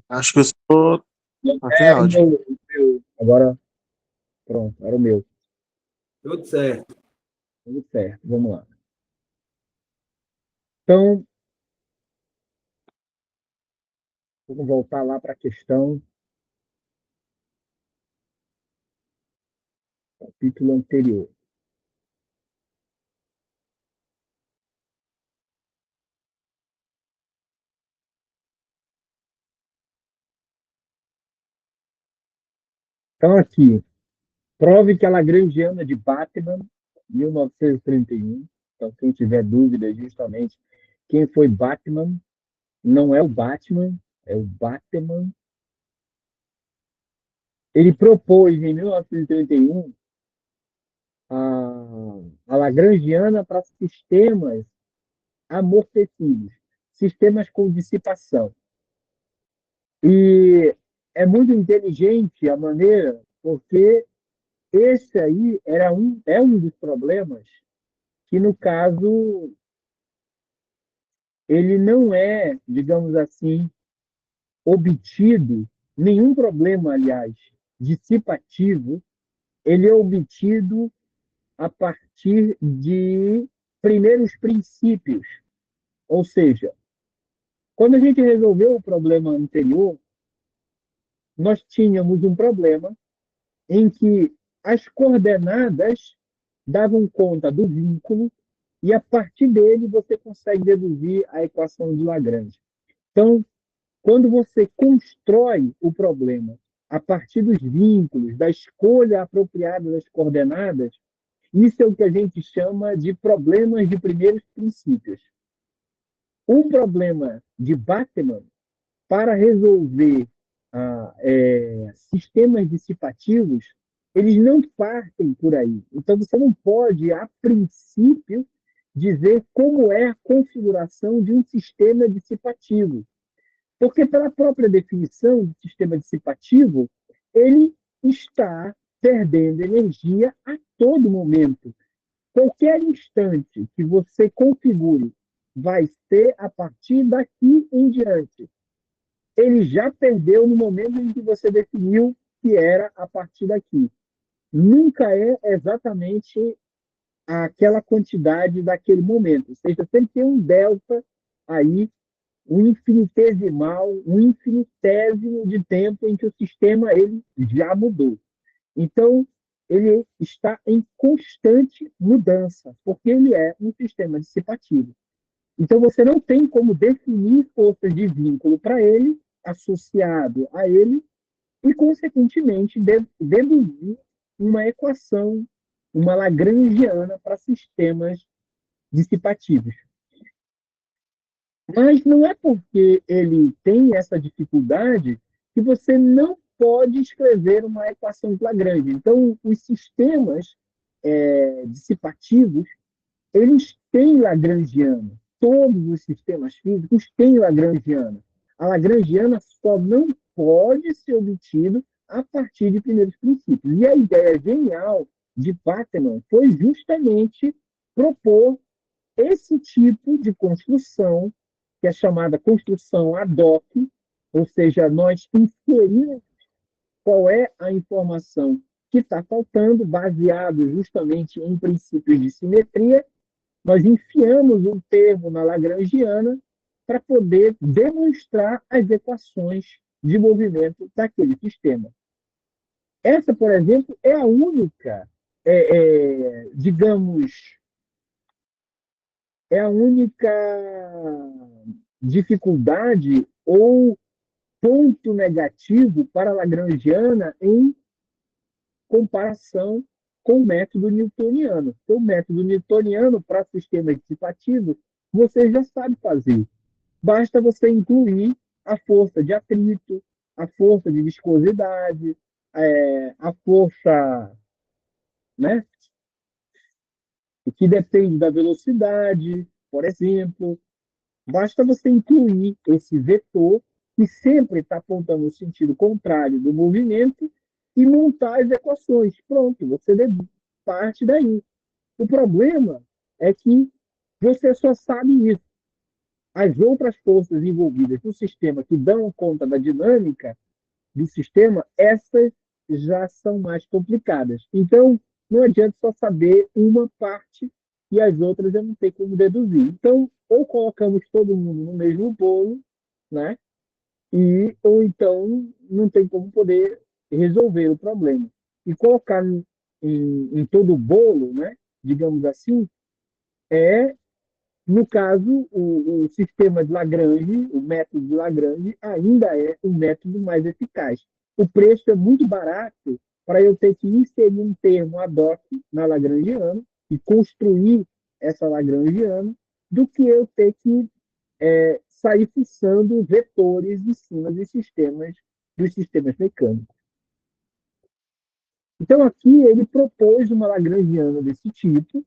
Acho que eu estou sem É, áudio. o meu. Agora, pronto, era o meu. Tudo certo. Tudo certo, vamos lá. Então, vamos voltar lá para a questão, capítulo anterior. Então, aqui, prove que a Lagrangiana de Batman, 1931. Então, quem tiver dúvida, justamente, quem foi Batman, não é o Batman, é o Batman. Ele propôs, em 1931, a Lagrangiana para sistemas amortecidos, sistemas com dissipação. E é muito inteligente a maneira, porque esse aí é um dos problemas que, no caso, ele não é, digamos assim, obtido, nenhum problema, aliás, dissipativo, ele é obtido a partir de primeiros princípios. Ou seja, quando a gente resolveu o problema anterior, nós tínhamos um problema em que as coordenadas davam conta do vínculo e, a partir dele, você consegue deduzir a equação de Lagrange. Então, quando você constrói o problema a partir dos vínculos, da escolha apropriada das coordenadas, isso é o que a gente chama de problemas de primeiros princípios. O problema de Batman, para resolver sistemas dissipativos, eles não partem por aí. Então, você não pode, a princípio, dizer como é a configuração de um sistema dissipativo. Porque, pela própria definição do sistema dissipativo, ele está perdendo energia a todo momento. Qualquer instante que você configure vai ser a partir daqui em diante. Ele já perdeu no momento em que você definiu que era a partir daqui. Nunca é exatamente aquela quantidade daquele momento. Ou seja, sempre tem um delta aí, um infinitesimal, um infinitésimo de tempo em que o sistema ele já mudou. Então, ele está em constante mudança, porque ele é um sistema dissipativo. Então, você não tem como definir forças de vínculo para ele, associado a ele, e, consequentemente, deduzir uma equação, uma lagrangiana para sistemas dissipativos. Mas não é porque ele tem essa dificuldade que você não pode escrever uma equação de Lagrange. Então, os sistemas dissipativos, eles têm Lagrangiana. Todos os sistemas físicos têm Lagrangiana. A Lagrangiana só não pode ser obtida a partir de primeiros princípios. E a ideia genial de Bachmann foi justamente propor esse tipo de construção, que é chamada construção ad hoc, ou seja, nós inserimos qual é a informação que está faltando, baseado justamente em princípios de simetria, nós enfiamos um termo na Lagrangiana para poder demonstrar as equações de movimento daquele sistema. Essa, por exemplo, é a única, digamos, é a única dificuldade ou ponto negativo para a Lagrangiana em comparação com o método newtoniano. O método newtoniano, para sistemas dissipativos, você já sabe fazer. Basta você incluir a força de atrito, a força de viscosidade, a força, né, que depende da velocidade, por exemplo. Basta você incluir esse vetor, que sempre está apontando no sentido contrário do movimento, e montar as equações. Pronto, você parte daí. O problema é que você só sabe isso. as outras forças envolvidas no sistema que dão conta da dinâmica do sistema, essas já são mais complicadas. Então, não adianta só saber uma parte e as outras eu não tenho como deduzir. Então, ou colocamos todo mundo no mesmo bolo, né? Ou então não tem como poder resolver o problema. E colocar em todo o bolo, né? Digamos assim, é, no caso, o sistema de Lagrange, o método de Lagrange, ainda é o método mais eficaz. O preço é muito barato para eu ter que inserir um termo ad hoc na Lagrangiana e construir essa Lagrangiana, do que eu ter que sair fuçando vetores em cima dos sistemas mecânicos. Então, aqui ele propôs uma Lagrangiana desse tipo,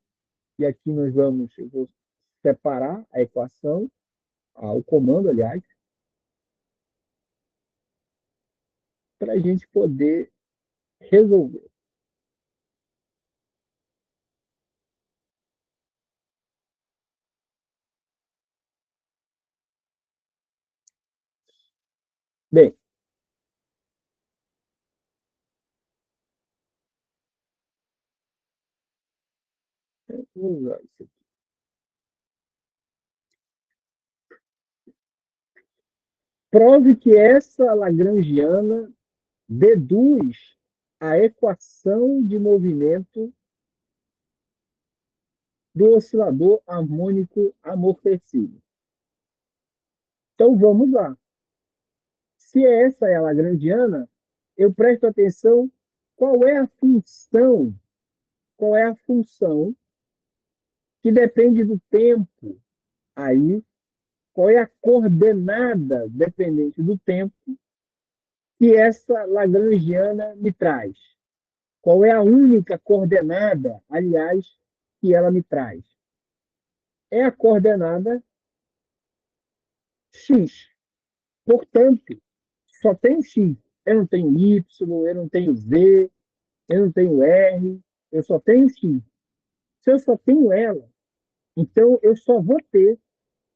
e aqui eu vou separar a equação, o comando, aliás, para a gente poder resolver. Bem, vamos usar isso aqui. Prove que essa Lagrangiana deduz a equação de movimento do oscilador harmônico amortecido. Então, vamos lá. Se essa é a Lagrangiana, eu presto atenção qual é a função que depende do tempo aí, qual é a coordenada dependente do tempo que essa Lagrangiana me traz. Qual é a única coordenada, aliás, que ela me traz? É a coordenada x. Portanto, só tenho x. Eu não tenho y, eu não tenho z, eu não tenho r, eu só tenho x. Se eu só tenho ela, então eu só vou ter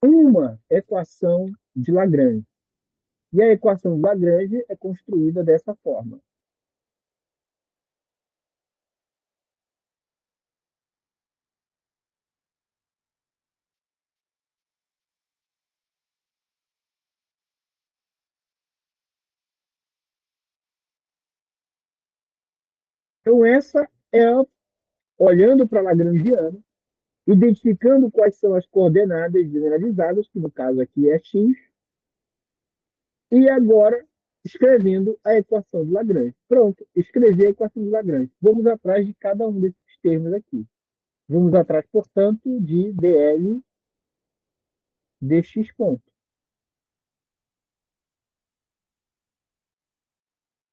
uma equação de Lagrange. E a equação de Lagrange é construída dessa forma. Então, essa é, olhando para a Lagrangiana, identificando quais são as coordenadas generalizadas, que no caso aqui é x, e agora escrevendo a equação de Lagrange. Pronto, escrevi a equação de Lagrange. Vamos atrás de cada um desses termos aqui. Vamos atrás, portanto, de dl dx ponto.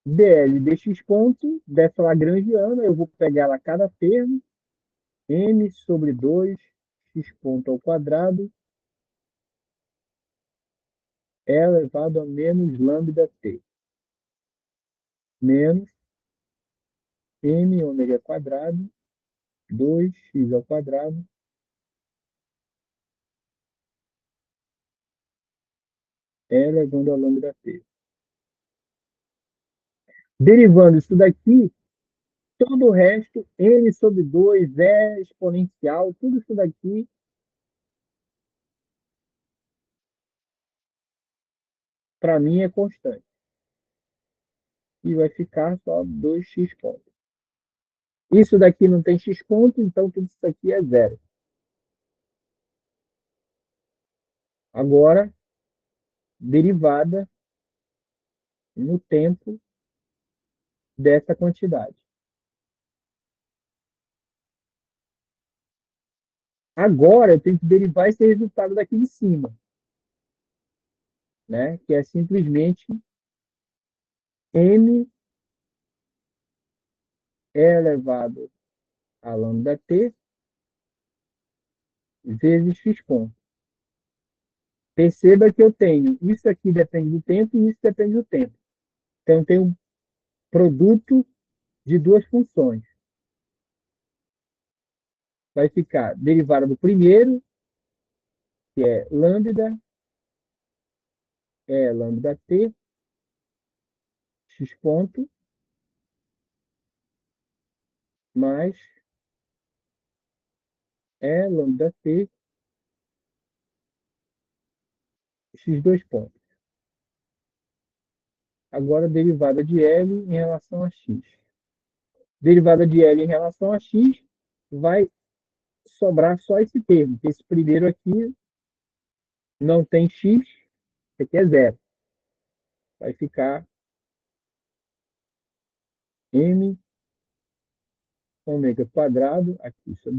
dl dx ponto, dessa Lagrangiana, eu vou pegar ela cada termo, n sobre 2 x ponto ao quadrado, é elevado a menos lambda t, menos m ômega quadrado, 2x ao quadrado, elevando a lambda t. Derivando isso daqui, todo o resto, n sobre 2 é exponencial, tudo isso daqui para mim é constante. E vai ficar só 2x pontos. Isso daqui não tem x ponto, então tudo isso aqui é zero. Agora, derivada no tempo dessa quantidade. Agora eu tenho que derivar esse resultado daqui de cima, né? Que é simplesmente m elevado a lambda t vezes x ponto. Perceba que eu tenho isso aqui depende do tempo e isso depende do tempo. Então, eu tenho um produto de duas funções. Vai ficar derivada do primeiro, que é lambda, é lambda t, x ponto, mais é lambda t, x dois pontos. Agora, derivada de L em relação a x. Derivada de L em relação a x vai sobrar só esse termo, que esse primeiro aqui não tem x, esse aqui é zero. Vai ficar m ômega quadrado, aqui são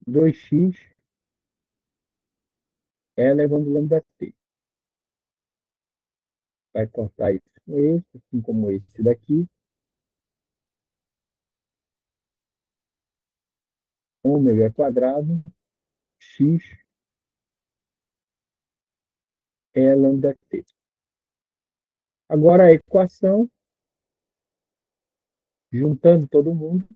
2x elevando lambda t. Vai cortar isso com esse, assim como esse daqui. Ômega quadrado, x é lambda t. Agora a equação, juntando todo mundo,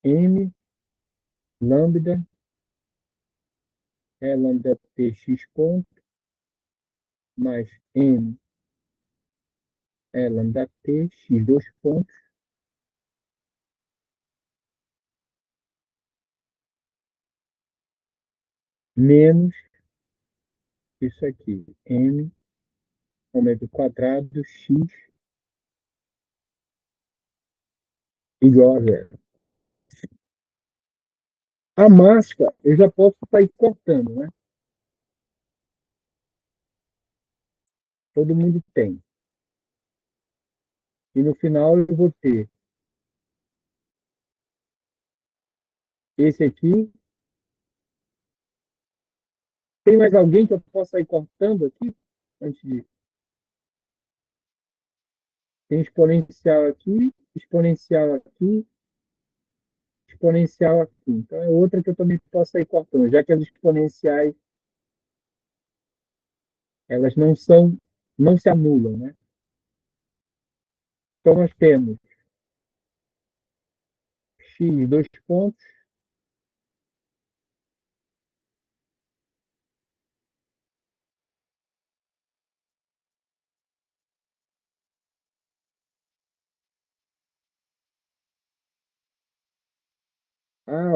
m lambda é lambda t x ponto mais m é lambda t x dois pontos menos isso aqui, m ômega quadrado x igual a zero. A máscara eu já posso sair cortando, né? Todo mundo tem. E no final eu vou ter esse aqui. Tem mais alguém que eu possa ir cortando aqui? Antes de... Tem exponencial aqui, exponencial aqui, exponencial aqui. Então é outra que eu também posso ir cortando, já que as exponenciais elas não se anulam, né? Então nós temos x dois pontos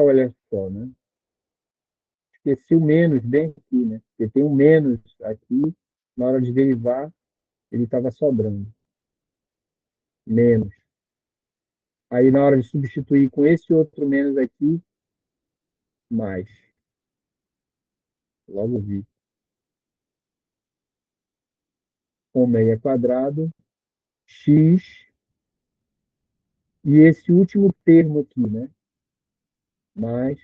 olha só, né? Esqueci o menos bem aqui, né? Porque tem um menos aqui, na hora de derivar, ele estava sobrando. Menos. Aí na hora de substituir com esse outro menos aqui, mais. Logo vi. Ômega quadrado, x, e esse último termo aqui, né? Mais,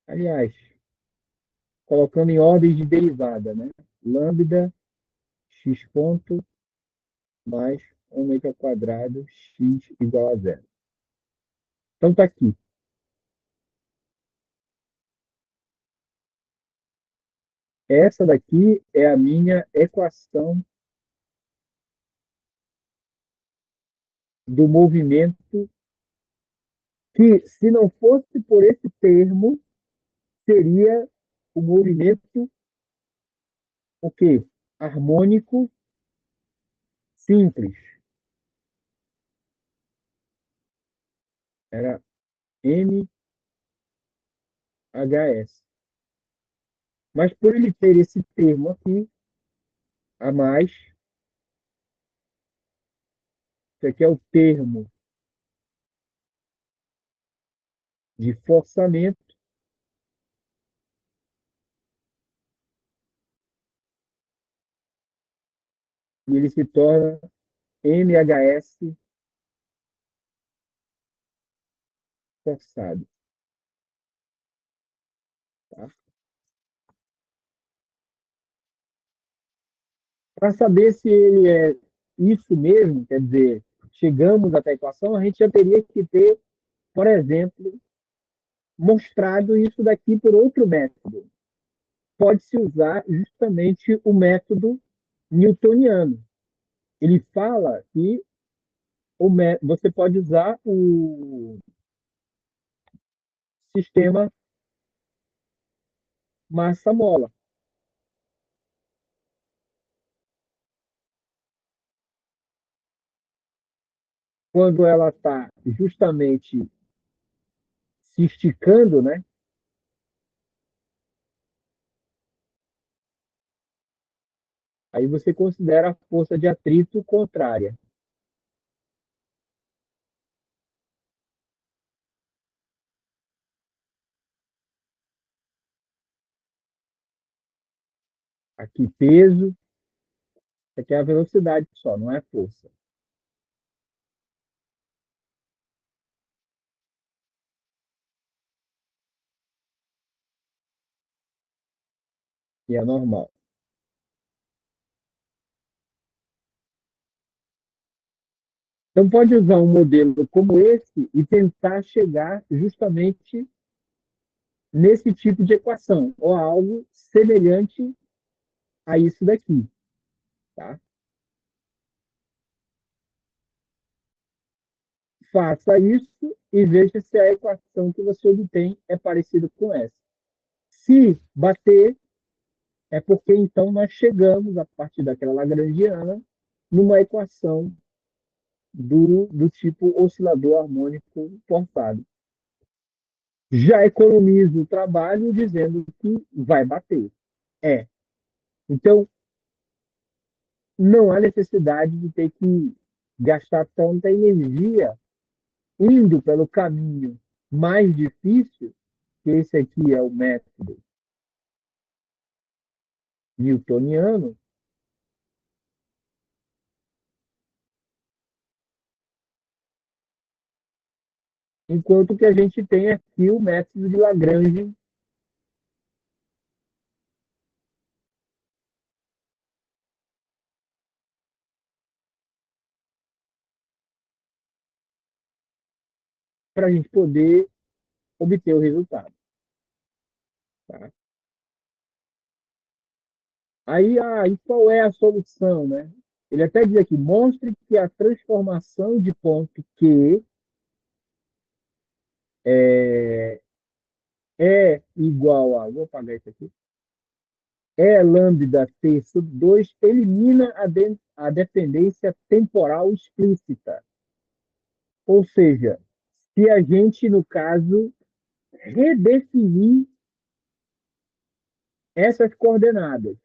aliás, colocando em ordem de derivada, né? Lambda x ponto mais ômega quadrado x igual a zero. Então tá aqui. Essa daqui é a minha equação do movimento que, se não fosse por esse termo, seria o movimento o quê? Harmônico simples. Era MHS. Mas por ele ter esse termo aqui, a mais, isso aqui é o termo de forçamento, e ele se torna MHS forçado. Tá? Para saber se ele é isso mesmo, quer dizer, chegamos até a equação, a gente já teria que ter, por exemplo, mostrado isso daqui por outro método. Pode-se usar justamente o método newtoniano. Ele fala que você pode usar o sistema massa-mola. Quando ela está justamente se esticando, né? Aí você considera a força de atrito contrária. Aqui, peso, aqui é a velocidade só, não é força. E é normal. Então, pode usar um modelo como esse e tentar chegar justamente nesse tipo de equação, ou algo semelhante a isso daqui. Tá? Faça isso e veja se a equação que você obtém é parecida com essa. Se bater, é porque então nós chegamos, a partir daquela lagrangiana, numa equação do tipo oscilador harmônico forçado. Já economizo o trabalho dizendo que vai bater. É. Então, não há necessidade de ter que gastar tanta energia indo pelo caminho mais difícil, que esse aqui é o método newtoniano, enquanto que a gente tem aqui o método de Lagrange, para a gente poder obter o resultado. Tá? Aí qual é a solução, né? Ele até diz aqui, mostre que a transformação de ponto Q é igual a, vou apagar isso aqui, lambda t sub 2 elimina a dependência temporal explícita. Ou seja, se a gente, no caso, redefinir essas coordenadas,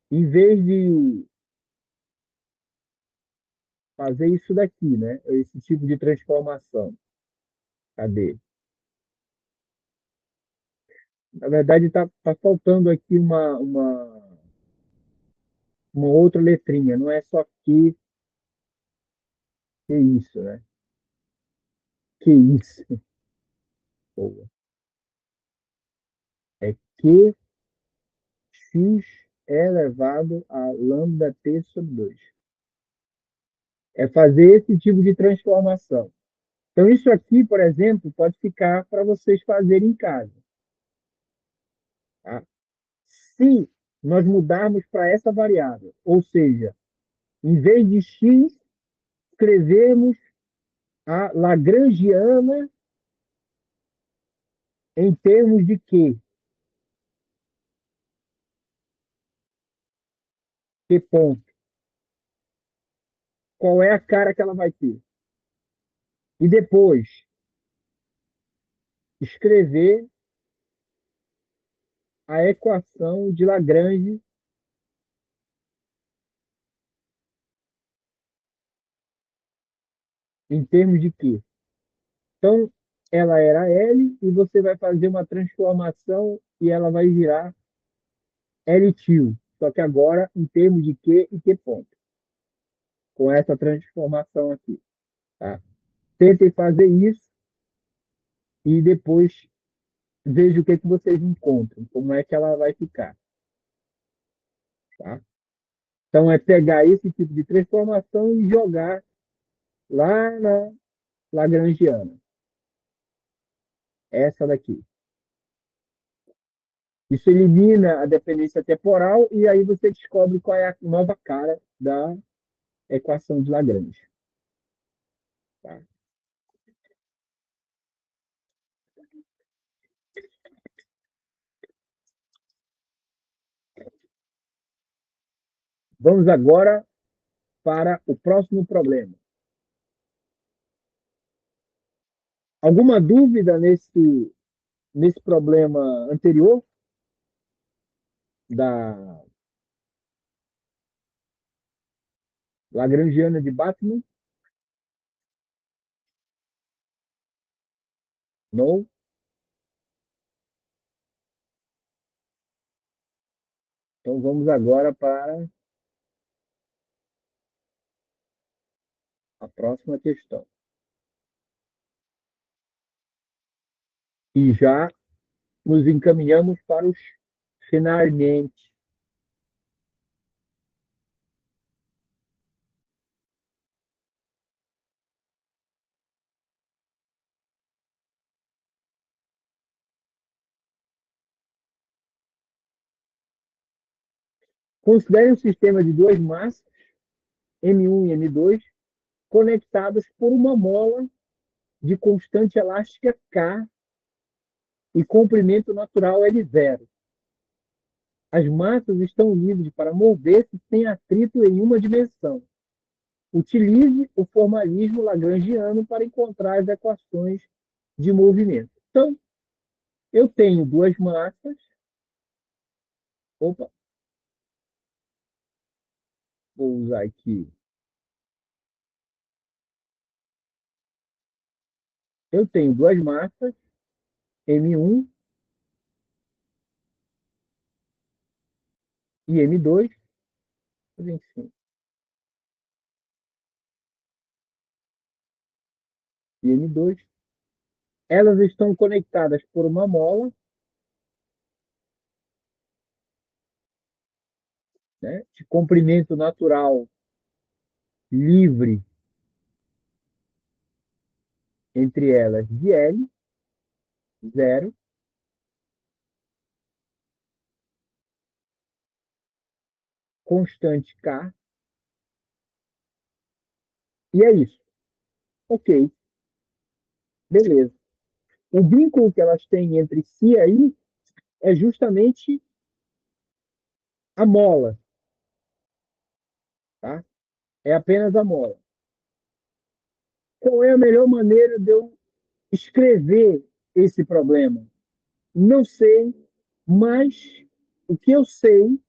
em vez de fazer isso daqui, né? Esse tipo de transformação. Cadê? Na verdade, tá faltando aqui uma outra letrinha. Não é só que isso, né? Que isso. Boa. É que x é elevado a lambda t sobre 2. É fazer esse tipo de transformação. Então, isso aqui, por exemplo, pode ficar para vocês fazerem em casa. Tá? Se nós mudarmos para essa variável, ou seja, em vez de x, escrevermos a lagrangiana em termos de Q. Q ponto. Qual é a cara que ela vai ter? E depois, escrever a equação de Lagrange em termos de Q. Então, ela era L e você vai fazer uma transformação e ela vai virar L tio. Só que agora em termos de Q e Q ponto. Com essa transformação aqui. Tá? Tentem fazer isso e depois veja o que vocês encontram. Como é que ela vai ficar. Tá? Então, é pegar esse tipo de transformação e jogar lá na Lagrangiana. Essa daqui. Isso elimina a dependência temporal e aí você descobre qual é a nova cara da equação de Lagrange. Tá? Vamos agora para o próximo problema. Alguma dúvida nesse problema anterior da Lagrangiana de Batman? Não? Então vamos agora para a próxima questão. E já nos encaminhamos para os finalmente. Considere um sistema de duas massas, M1 e M2, conectadas por uma mola de constante elástica K e comprimento natural L0. As massas estão livres para mover-se sem atrito em uma dimensão. Utilize o formalismo lagrangiano para encontrar as equações de movimento. Então, eu tenho duas massas. Opa, vou usar aqui. Eu tenho duas massas, M1 e M2. Enfim, e M2. Elas estão conectadas por uma mola, né, de comprimento natural livre entre elas de L, 0, constante K, e é isso. Ok, beleza. O vínculo que elas têm entre si aí é justamente a mola, tá? É apenas a mola. Qual é a melhor maneira de eu escrever esse problema? Não sei, mas o que eu sei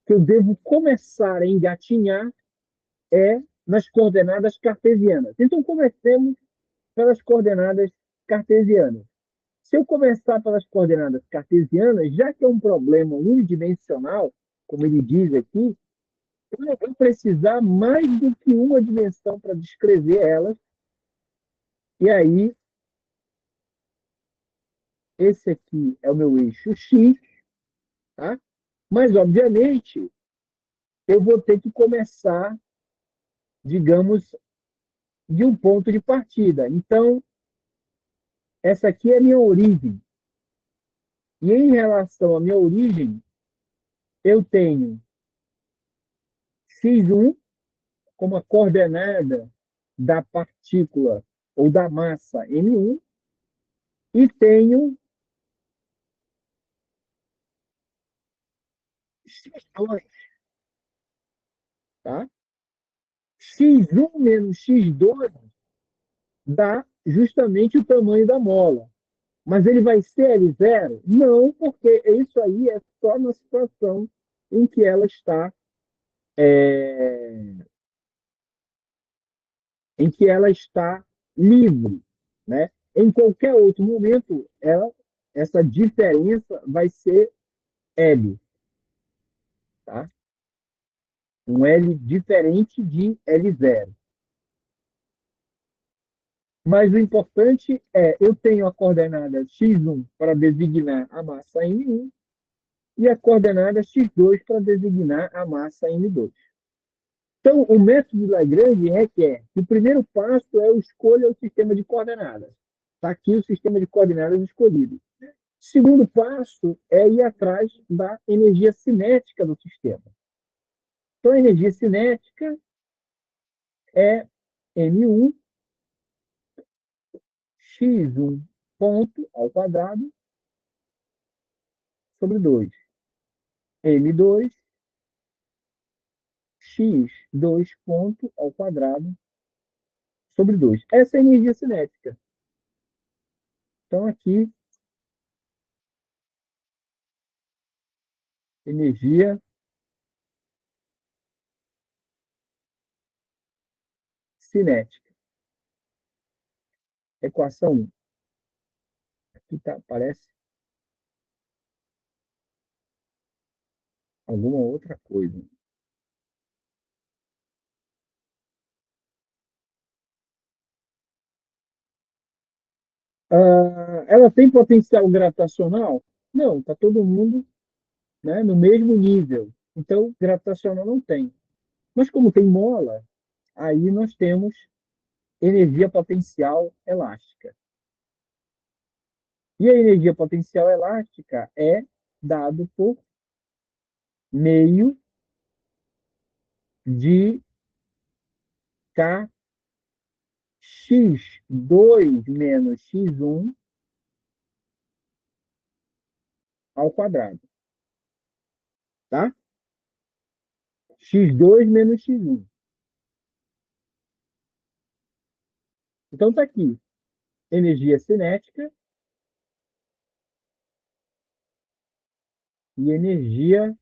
que eu devo começar a engatinhar é nas coordenadas cartesianas. Então, comecemos pelas coordenadas cartesianas. Se eu começar pelas coordenadas cartesianas, já que é um problema unidimensional, como ele diz aqui, eu não vou precisar mais do que uma dimensão para descrever elas. E aí, esse aqui é o meu eixo X, tá? Mas, obviamente, eu vou ter que começar, digamos, de um ponto de partida. Então, essa aqui é a minha origem. E em relação à minha origem, eu tenho x1 como a coordenada da partícula ou da massa M1 e tenho x2, tá? X1 menos x2 dá justamente o tamanho da mola. Mas ele vai ser L0? Não, porque isso aí é só na situação em que ela está em que ela está livre, né? Em qualquer outro momento, essa diferença vai ser L, tá? Um L diferente de L0. Mas o importante é, eu tenho a coordenada x1 para designar a massa M1 e a coordenada x2 para designar a massa M2. Então, o método de Lagrange requer que o primeiro passo é a escolha do sistema de coordenadas. Está aqui o sistema de coordenadas escolhido. Segundo passo é ir atrás da energia cinética do sistema. Então, a energia cinética é M1 x1 ponto ao quadrado sobre 2. M2 x2 ponto ao quadrado sobre 2. Essa é a energia cinética. Então, aqui, energia cinética. Equação 1. Aqui tá, parece alguma outra coisa. Ela tem potencial gravitacional? Não, está todo mundo, né, no mesmo nível. Então, gravitacional não tem. Mas como tem mola, aí nós temos energia potencial elástica. E a energia potencial elástica é dado por meio de kx2 menos x1 ao quadrado. Tá? x2 menos x1. Então está aqui. Energia cinética e energia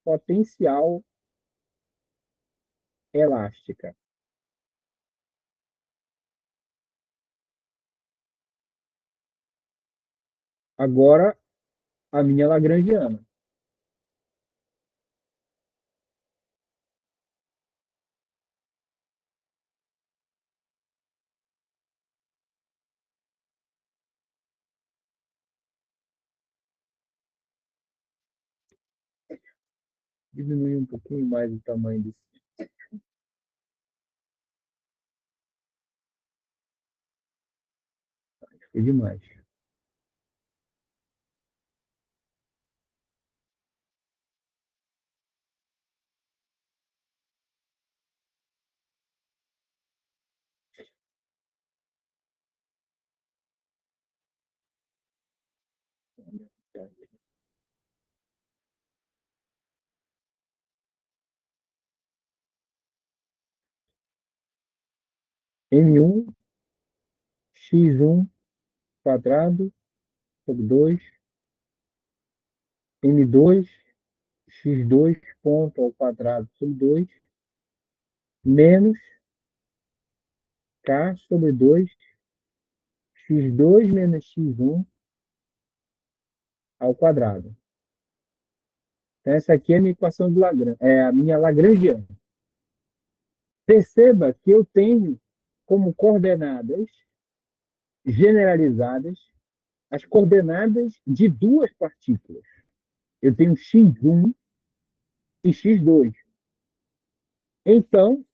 potencial elástica. Agora, a minha lagrangiana. Diminuir um pouquinho mais o tamanho desse. Foi demais. M1 x1 quadrado sobre 2, M2 x2 ponto ao quadrado sobre 2, menos k sobre 2, x2 menos x1 ao quadrado. Então, essa aqui é a minha equação de Lagrange, é a minha lagrangiana. Perceba que eu tenho como coordenadas generalizadas as coordenadas de duas partículas. Eu tenho x1 e x2. Então,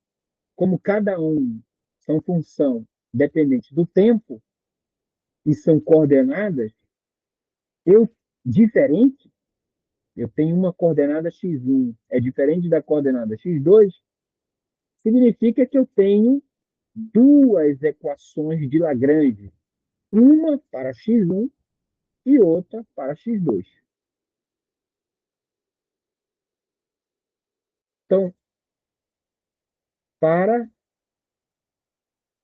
como cada um são função dependente do tempo e são coordenadas, eu diferente, eu tenho uma coordenada x1 é diferente da coordenada x2, significa que eu tenho duas equações de Lagrange, uma para x1 e outra para x2. Então, para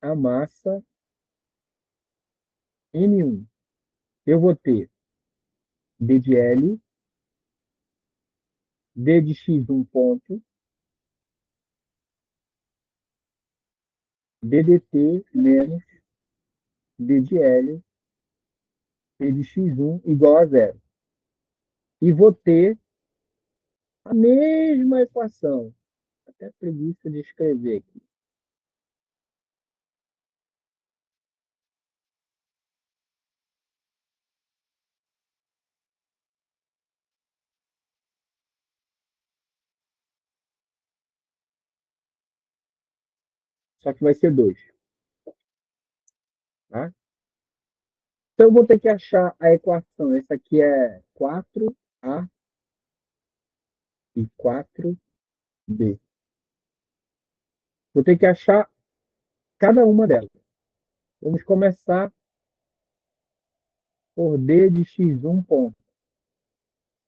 a massa M1, eu vou ter d de L, d de x1 ponto, d de t menos d de L, d de x1 igual a zero. E vou ter a mesma equação. Até preguiça de escrever aqui. Só que vai ser 2. Tá? Então, eu vou ter que achar a equação. Essa aqui é 4A e 4B. Vou ter que achar cada uma delas. Vamos começar por D de x1 ponto.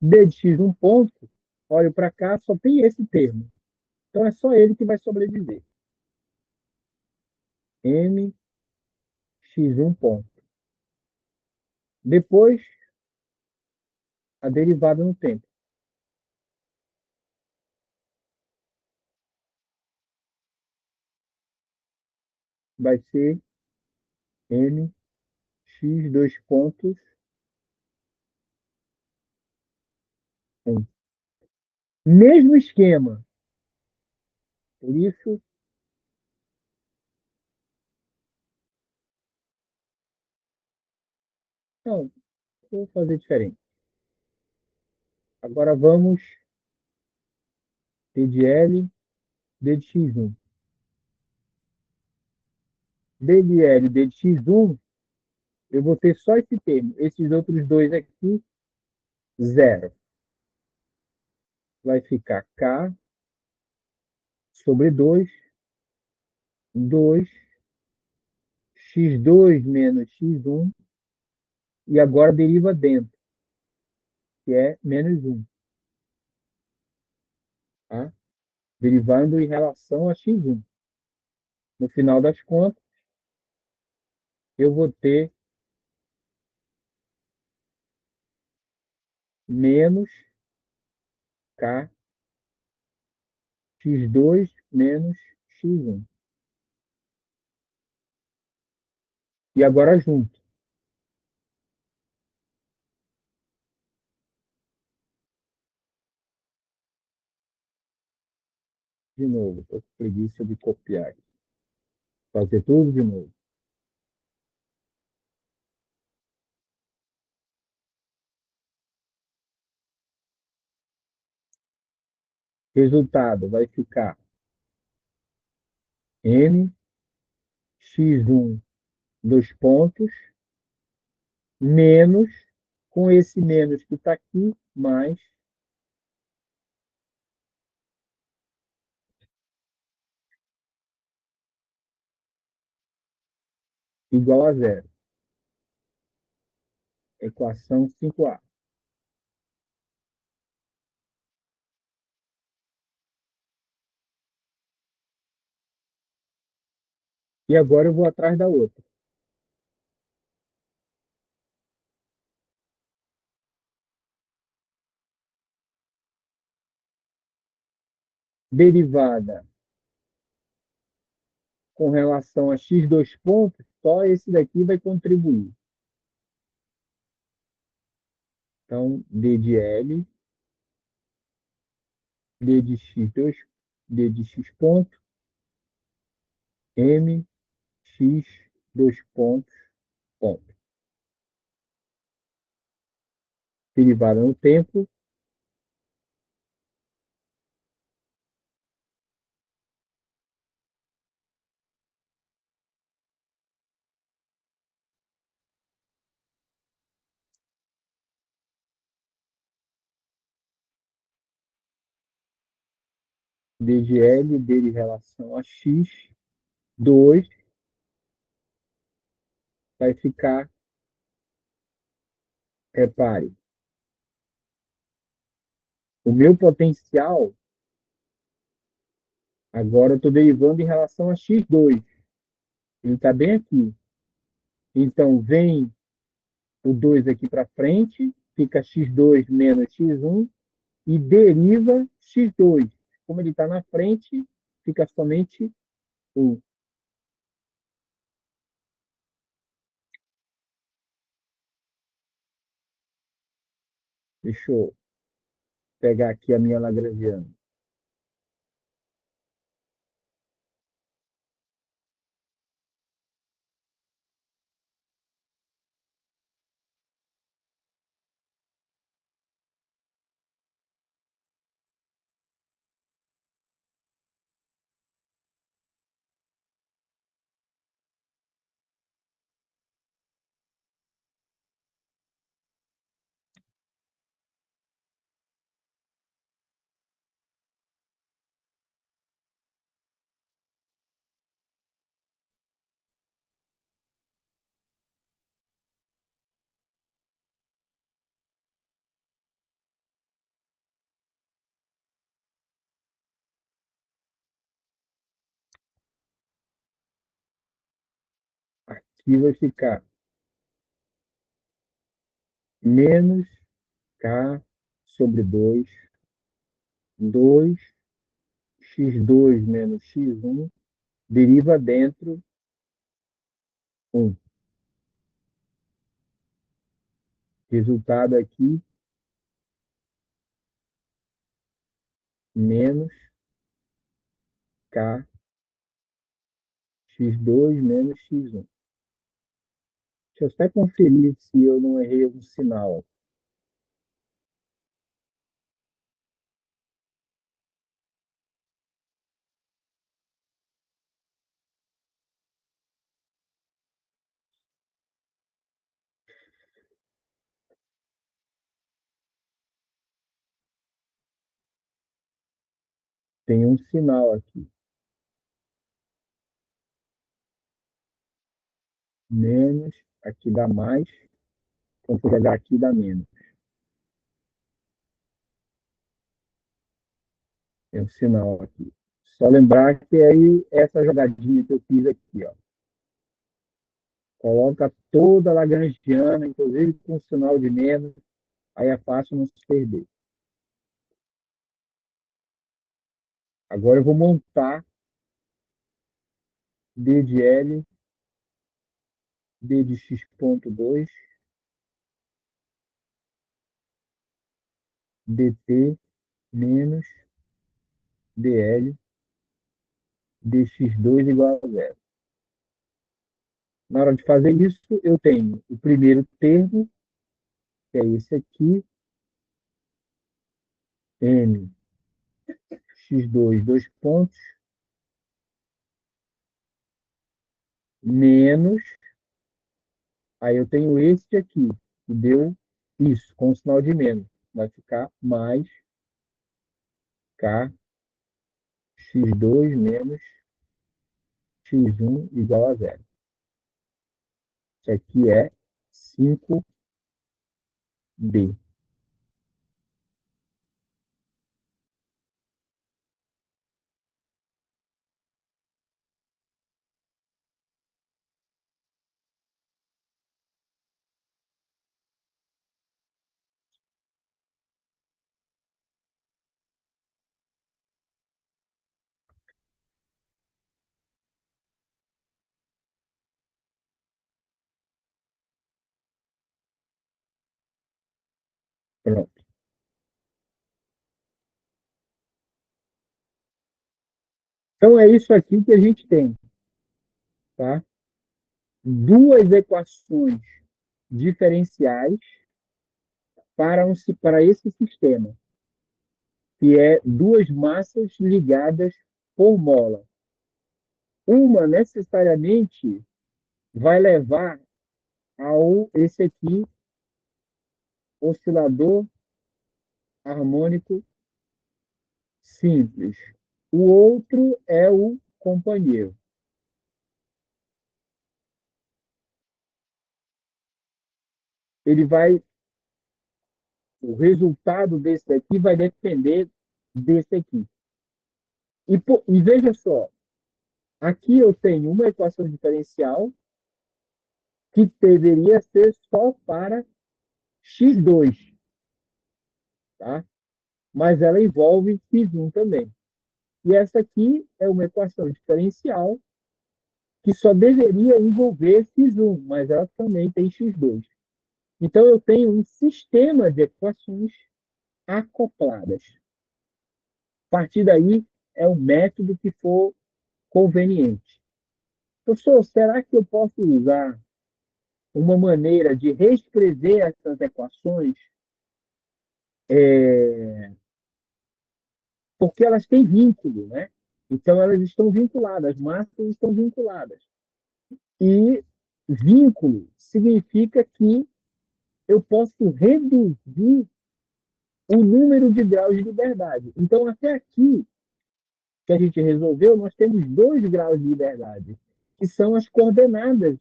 D de x1 ponto, olho para cá, só tem esse termo. Então, é só ele que vai sobreviver. M x1 ponto. Depois, a derivada no tempo. Vai ser M x 2 pontos 1. Mesmo esquema. Por isso, não, vou fazer diferente. Agora vamos D de L, D de x1. D de L, D de x1, eu vou ter só esse termo. Esses outros dois aqui, zero. Vai ficar K sobre 2, 2, x2 menos x1, e agora deriva dentro, que é menos 1. Tá? Derivando em relação a x1. No final das contas, eu vou ter menos K x2 menos x1. E agora junto. De novo. Estou com preguiça de copiar. Fazer tudo de novo. Resultado vai ficar M x1 dois pontos menos, com esse menos que está aqui, mais igual a zero. Equação 5A. E agora eu vou atrás da outra. Derivada com relação a x dois pontos, só esse daqui vai contribuir. Então, D de L, D de x2, D de x ponto, M, x, dois pontos, ponto. Derivada no tempo, D de L, D de relação a x, 2, vai ficar, repare, o meu potencial, agora eu estou derivando em relação a x2. Ele está bem aqui. Então, vem o 2 aqui para frente, fica x2 menos x1, e deriva x2. Como ele está na frente, fica somente 1. Deixa eu pegar aqui a minha lagrangiana. Aqui vai ficar menos K sobre 2x2 menos x1, deriva dentro 1. Resultado aqui, menos K x2 menos x1. Deixa eu até conferir se eu não errei um sinal. Tem um sinal aqui. Menos, aqui dá mais. Então, vou pegar aqui dá menos. Tem um sinal aqui. Só lembrar que aí, essa jogadinha que eu fiz aqui, ó. Coloca toda a lagrangiana, inclusive com sinal de menos. Aí é fácil não se perder. Agora eu vou montar d de L, d de x.2, dt menos dl, dx2 igual a zero. Na hora de fazer isso, eu tenho o primeiro termo, que é esse aqui, m x2, dois pontos, menos, aí eu tenho esse aqui, que deu isso, com o sinal de menos. Vai ficar mais k x2 menos x1 igual a zero. Isso aqui é 5D. Pronto. Então é isso aqui que a gente tem, tá? Duas equações diferenciais para esse sistema, que é duas massas ligadas por mola. Uma necessariamente vai levar ao esse aqui, oscilador harmônico simples. O outro é o companheiro. Ele vai, o resultado desse daqui vai depender desse aqui. E veja só, aqui eu tenho uma equação diferencial que deveria ser só para x2, tá? Mas ela envolve x1 também. E essa aqui é uma equação diferencial que só deveria envolver x1, mas ela também tem x2. Então, eu tenho um sistema de equações acopladas. A partir daí, é o método que for conveniente. Professor, será que eu posso usar uma maneira de reescrever essas equações? Porque elas têm vínculo, né? Então, elas estão vinculadas, as massas estão vinculadas. E vínculo significa que eu posso reduzir o número de graus de liberdade. Então, até aqui, que a gente resolveu, nós temos 2 graus de liberdade, que são as coordenadas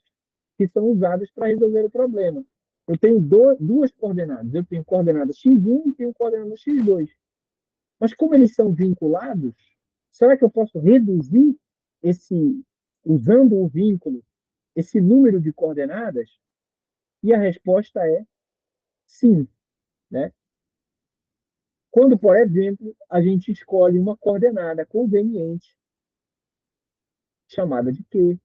que são usadas para resolver o problema. Eu tenho duas coordenadas. Eu tenho coordenada x1 e tenho coordenada x2. Mas como eles são vinculados, será que eu posso reduzir esse, usando um vínculo, esse número de coordenadas? E a resposta é sim, né? Quando, por exemplo, a gente escolhe uma coordenada conveniente, chamada de Q,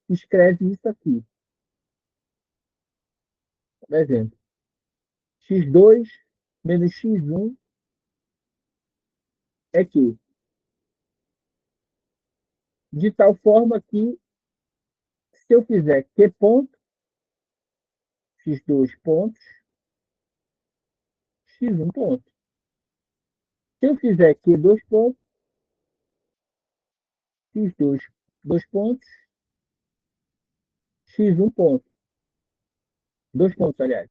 escreve isso aqui. Por exemplo, x2 menos x1 é Q. De tal forma que, se eu fizer Q ponto, x2 pontos, x1 ponto. Se eu fizer Q2 pontos, x2 dois pontos, x1 ponto. Dois pontos, aliás.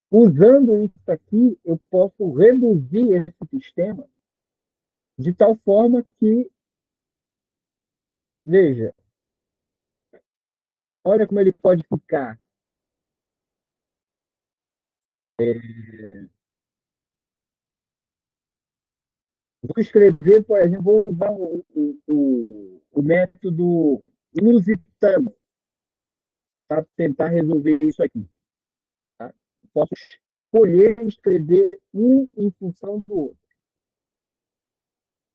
Usando isso aqui, eu posso reduzir esse sistema de tal forma que, veja, olha como ele pode ficar. Vou escrever, por exemplo, vou usar o método lusitano para tentar resolver isso aqui. Tá? Posso escolher escrever um em função do outro.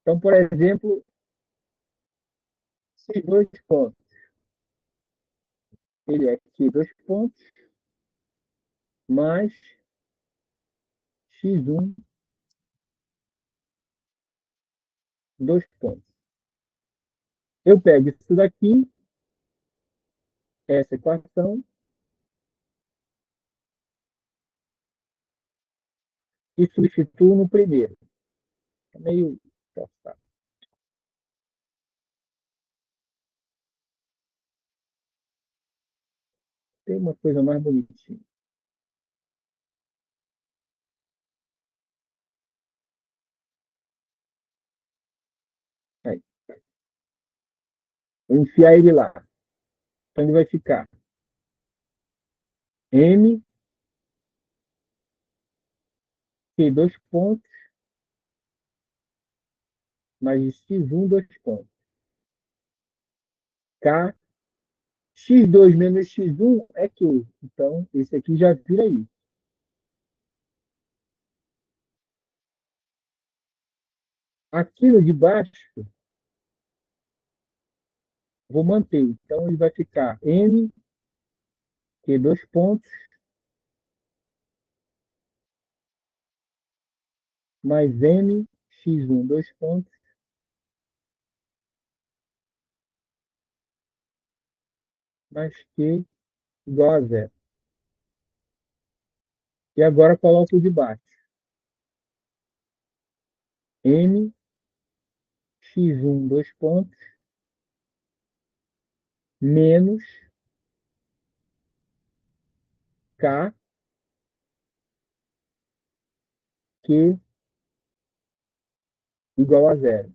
Então, por exemplo, esses dois pontos. Ele é aqui dois pontos mais x1 dois pontos. Eu pego isso daqui, essa equação, e substituo no primeiro. É meio forçado. Tem uma coisa mais bonitinha. Aí. Vou enfiar ele lá. Então ele vai ficar M, Q dois pontos, mais x1 dois pontos. K, x2 menos x1 é Q. Então, esse aqui já vira isso. Aqui no de baixo, vou manter. Então, ele vai ficar M, Q dois pontos, mais M, x1 dois pontos, mais Q igual a zero. E agora coloco o de baixo. M, x1 dois pontos, menos K, Q igual a zero.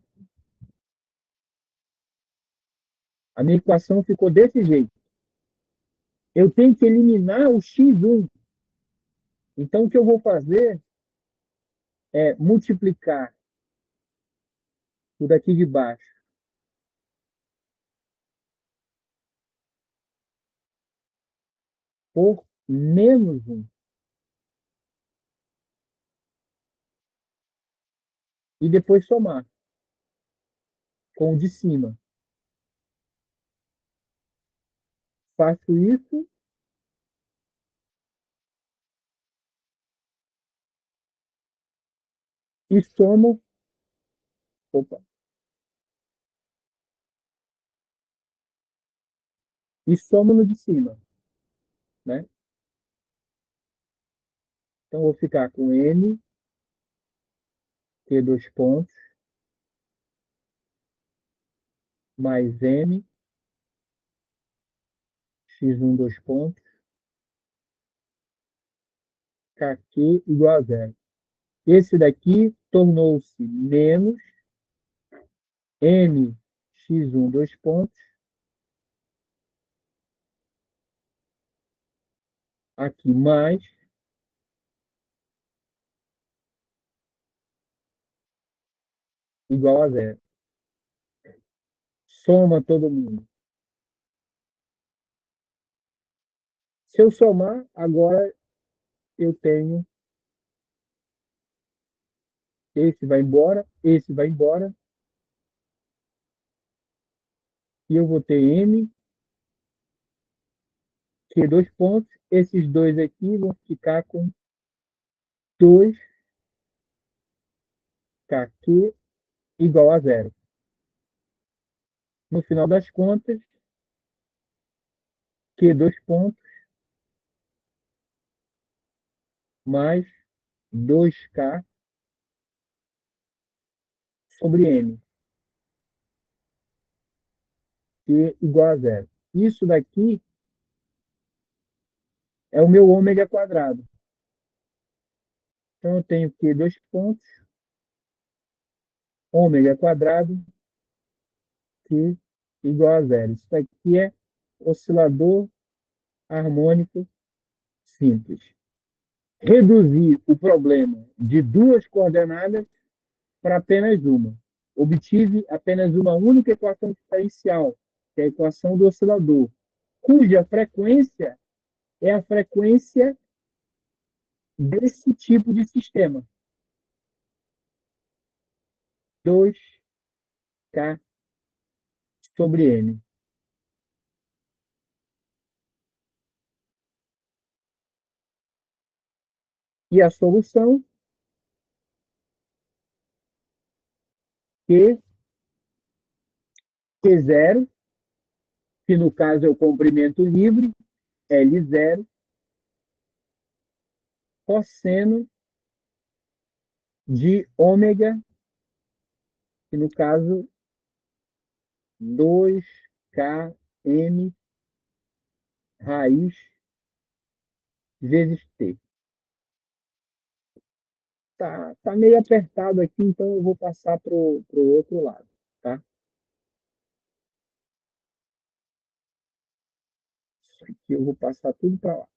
A minha equação ficou desse jeito. Eu tenho que eliminar o x1. Então, o que eu vou fazer é multiplicar o daqui de baixo por menos 1. E depois somar com o de cima. Faço isso e somo. Opa, e somo no de cima. Né? Então, vou ficar com M, Q dois pontos, mais M, x1 dois pontos, KQ igual a zero. Esse daqui tornou-se menos M, x1 dois pontos, aqui mais igual a zero. Soma todo mundo. Se eu somar, agora eu tenho esse vai embora, e eu vou ter M, que dois pontos. Esses dois aqui vão ficar com 2kq igual a zero. No final das contas, Q dois pontos mais 2k sobre M, que igual a zero. Isso daqui é o meu ômega quadrado. Então, eu tenho que dois pontos, ômega quadrado, que igual a zero. Isso daqui é oscilador harmônico simples. Reduzir o problema de duas coordenadas para apenas uma. Obtive apenas uma única equação diferencial, que é a equação do oscilador, cuja frequência é a frequência desse tipo de sistema. 2k sobre n. E a solução, que Q0, que no caso é o comprimento livre, L0, cosseno de ômega, que no caso 2km raiz vezes t. Tá meio apertado aqui, então eu vou passar para o outro lado, tá? Isso aqui eu vou passar tudo para lá.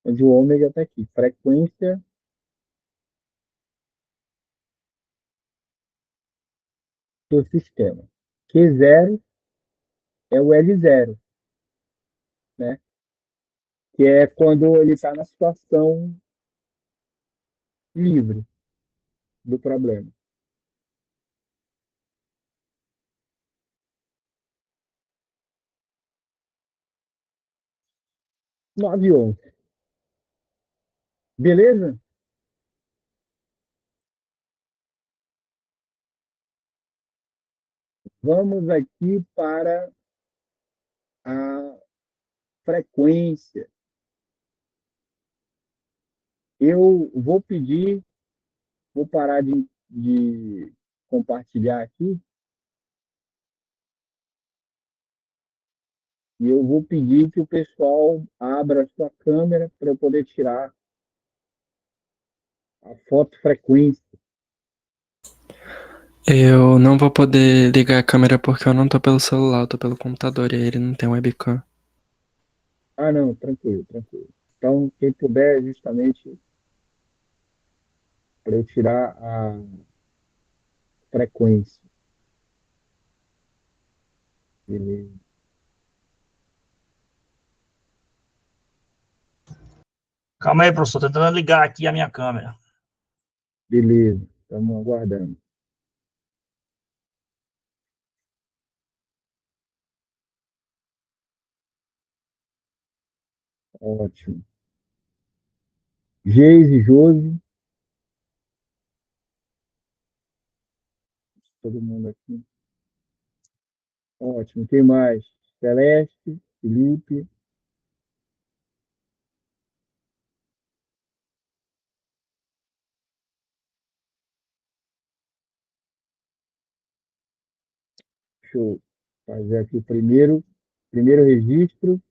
Onde o ômega está aqui, frequência do sistema. Q0 é o L0, né? Que é quando ele está na situação livre do problema. 9 ohms. Beleza? Vamos aqui para a frequência. Eu vou pedir, vou parar de compartilhar aqui, e eu vou pedir que o pessoal abra a sua câmera para eu poder tirar a foto frequência. Eu não vou poder ligar a câmera porque eu não tô pelo celular, eu tô pelo computador e aí ele não tem webcam. Ah, não, tranquilo, tranquilo. Então, quem puder, justamente para eu tirar a frequência. Beleza. Calma aí, professor, tô tentando ligar aqui a minha câmera. Beleza, estamos aguardando. Ótimo. Geise, Josi, todo mundo aqui. Ótimo. Quem mais? Celeste. Felipe. Deixa eu fazer aqui o primeiro registro.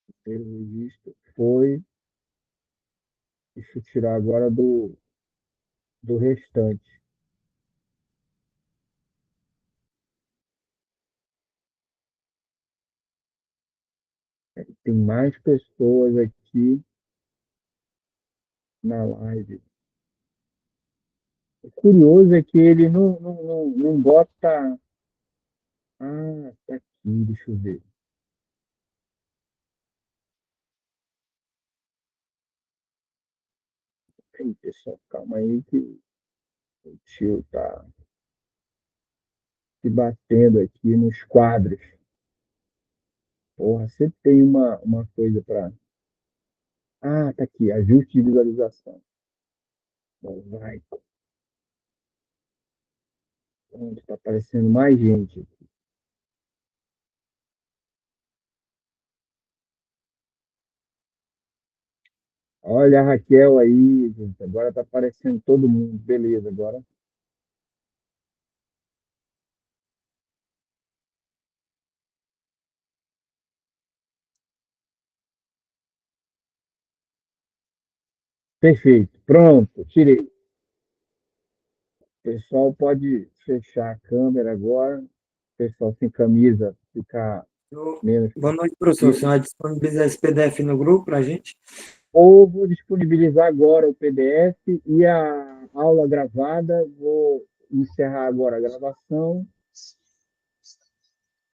O primeiro registro foi. Deixa eu tirar agora do restante. Tem mais pessoas aqui na live. O curioso é que ele não bota. Ah, tá aqui, deixa eu ver. Aí, pessoal, calma aí que o tio tá se batendo aqui nos quadros. Porra, sempre tem uma coisa para. Ah, tá aqui, ajuste de visualização. Bom, vai. Onde está aparecendo mais gente? Olha a Raquel aí, gente. Agora está aparecendo todo mundo. Beleza, agora. Perfeito. Pronto, tirei. O pessoal pode fechar a câmera agora. O pessoal sem camisa ficar menos. Boa noite, professor. O senhor vai disponibilizar esse PDF no grupo para a gente? Ou vou disponibilizar agora o PDF e a aula gravada. Vou encerrar agora a gravação